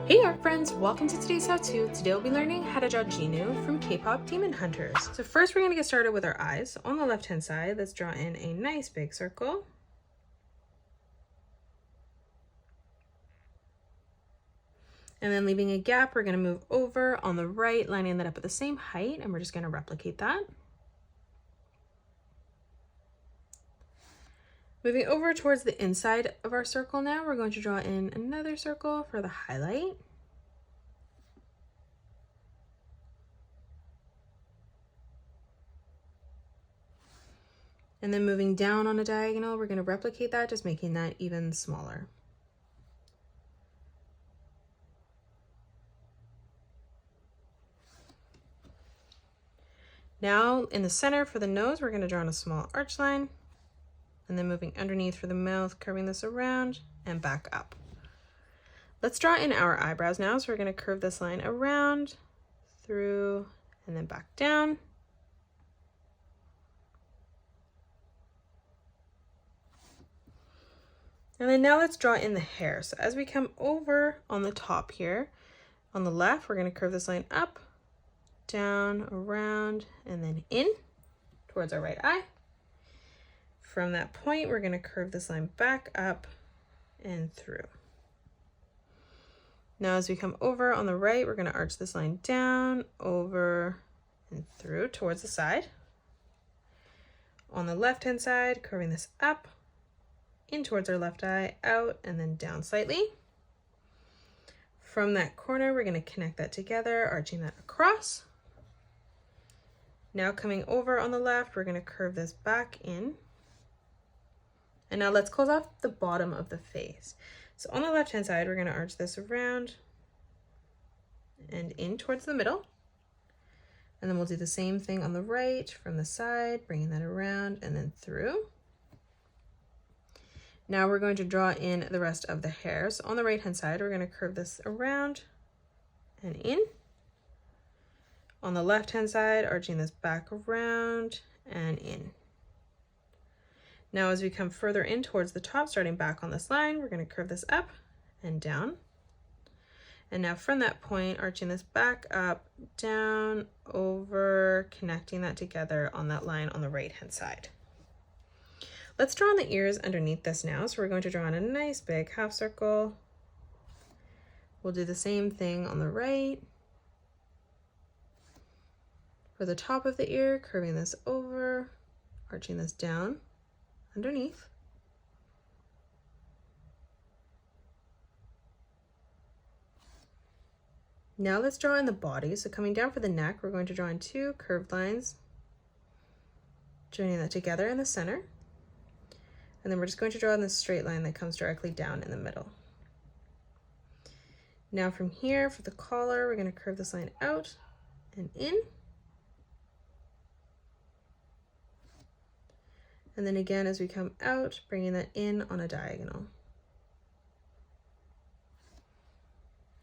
Hey art friends, welcome to today's how-to. Today we'll be learning how to draw Jinu from K-pop Demon Hunters. So first we're going to get started with our eyes. On the left hand side, let's draw in a nice big circle. And then leaving a gap, we're going to move over on the right, lining that up at the same height, and we're just going to replicate that. Moving over towards the inside of our circle now, we're going to draw in another circle for the highlight. And then moving down on a diagonal, we're going to replicate that, just making that even smaller. Now in the center for the nose, we're going to draw in a small arch line. And then moving underneath for the mouth, curving this around and back up. Let's draw in our eyebrows now. So we're going to curve this line around, through, and then back down. And then now let's draw in the hair. So as we come over on the top here, on the left, we're going to curve this line up, down, around, and then in towards our right eye. From that point, we're going to curve this line back up and through. Now as we come over on the right, we're going to arch this line down, over, and through towards the side. On the left hand side, curving this up, in towards our left eye, out, and then down slightly. From that corner, we're going to connect that together, arching that across. Now coming over on the left, we're going to curve this back in. And now let's close off the bottom of the face. So on the left hand side, we're going to arch this around and in towards the middle. And then we'll do the same thing on the right from the side, bringing that around and then through. Now we're going to draw in the rest of the hair. So on the right hand side, we're going to curve this around and in. On the left hand side, arching this back around and in. Now as we come further in towards the top, starting back on this line, we're going to curve this up and down. And now from that point, arching this back up, down, over, connecting that together on that line on the right hand side. Let's draw on the ears underneath this now. So we're going to draw in a nice big half circle. We'll do the same thing on the right. For the top of the ear, curving this over, arching this down underneath. Now let's draw in the body. So coming down for the neck, we're going to draw in two curved lines, joining that together in the center. And then we're just going to draw in this straight line that comes directly down in the middle. Now from here for the collar, we're going to curve this line out and in. And then again, as we come out, bringing that in on a diagonal.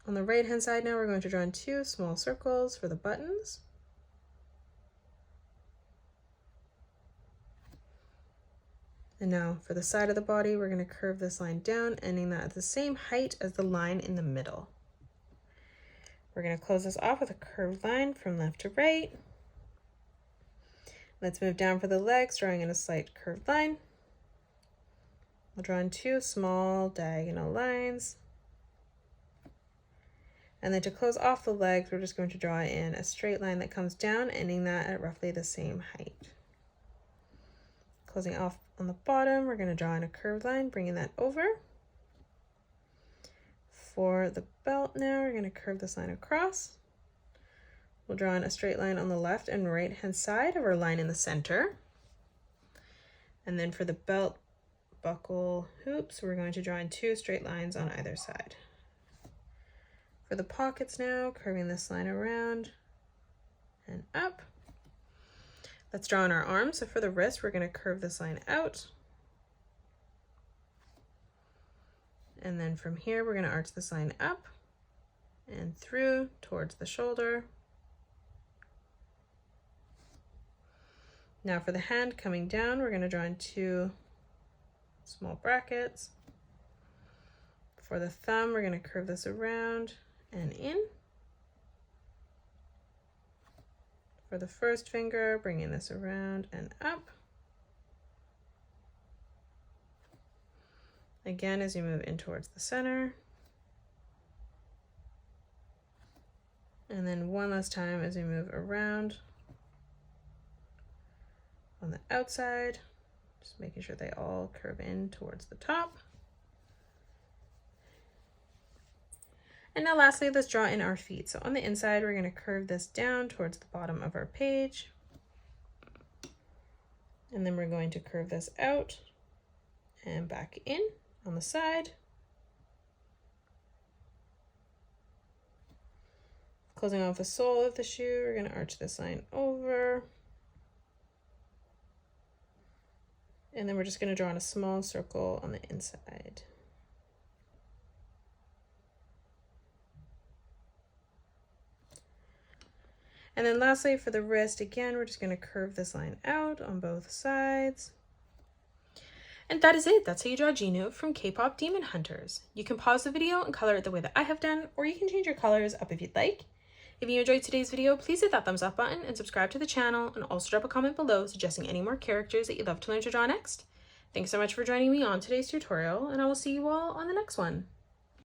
On the right hand side now, we're going to draw in two small circles for the buttons. And now for the side of the body, we're going to curve this line down, ending that at the same height as the line in the middle. We're going to close this off with a curved line from left to right. Let's move down for the legs, drawing in a slight curved line. We'll draw in two small diagonal lines. And then to close off the legs, we're just going to draw in a straight line that comes down, ending that at roughly the same height. Closing off on the bottom, we're going to draw in a curved line, bringing that over. For the belt now, we're going to curve this line across. We'll draw in a straight line on the left and right hand side of our line in the center. And then for the belt buckle hoops, we're going to draw in two straight lines on either side. For the pockets now, curving this line around and up. Let's draw in our arms. So for the wrist, we're going to curve this line out. And then from here, we're going to arch this line up and through towards the shoulder. Now for the hand coming down, we're going to draw in two small brackets. For the thumb, we're going to curve this around and in. For the first finger, bringing this around and up. Again, as you move in towards the center. And then one last time as we move around on the outside, just making sure they all curve in towards the top. And now lastly, let's draw in our feet. So on the inside, we're going to curve this down towards the bottom of our page. And then we're going to curve this out and back in on the side. Closing off the sole of the shoe, we're going to arch this line over. And then we're just going to draw in a small circle on the inside. And then lastly, for the wrist, again, we're just going to curve this line out on both sides. And that is it. That's how you draw Jinu from K-pop Demon Hunters. You can pause the video and color it the way that I have done, or you can change your colors up if you'd like. If you enjoyed today's video, please hit that thumbs up button and subscribe to the channel, and also drop a comment below suggesting any more characters that you'd love to learn to draw next. Thanks so much for joining me on today's tutorial, and I will see you all on the next one.